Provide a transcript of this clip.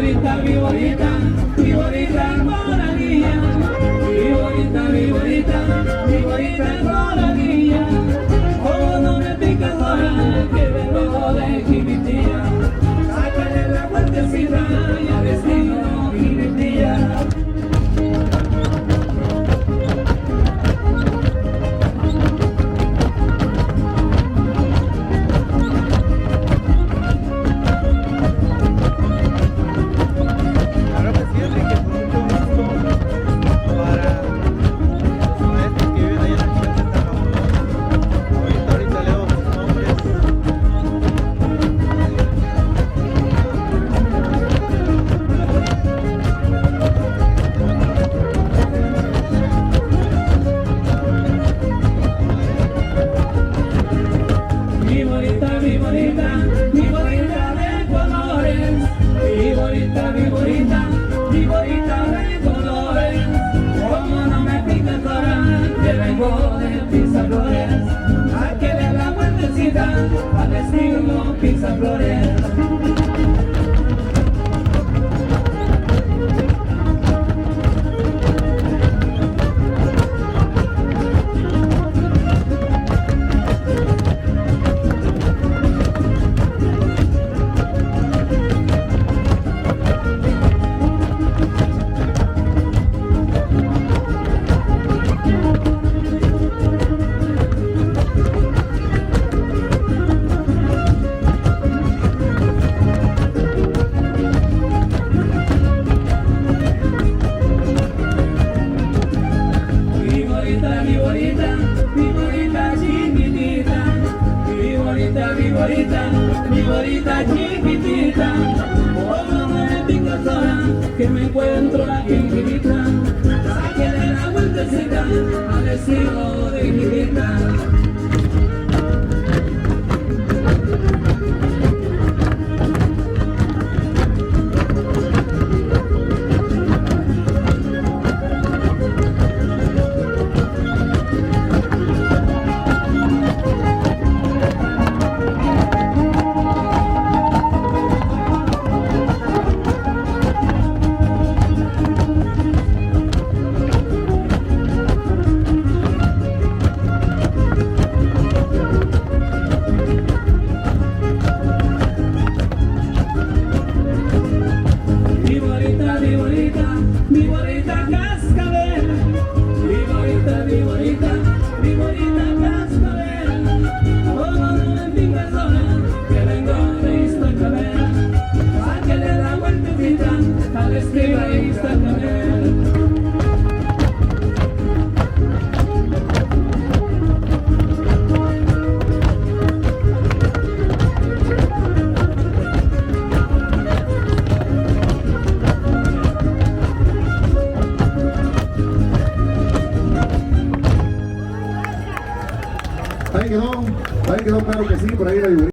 bonita, mi bonita, mi bonita moradilla. Mi bonita, mi bonita, mi bonita moradilla. Oh, no me pica sola, que vengo de Jiquitilla. Sácale la puertecita y al destino Jiquitilla. Al estilo Pizza Flores. Mi bonita chiquitita, oh, no me pica sola, que me encuentro aquí en Jiquita. Sáquele la vueltecita al estilo de Jiquita. Mi bonita cascabel, mi bonita cascabel. Oh, no me pica sola, que vengo de Iztacabel. Sáquele la vueltecita al estilo de Iztacabel. Ahí quedó claro que sí, por ahí la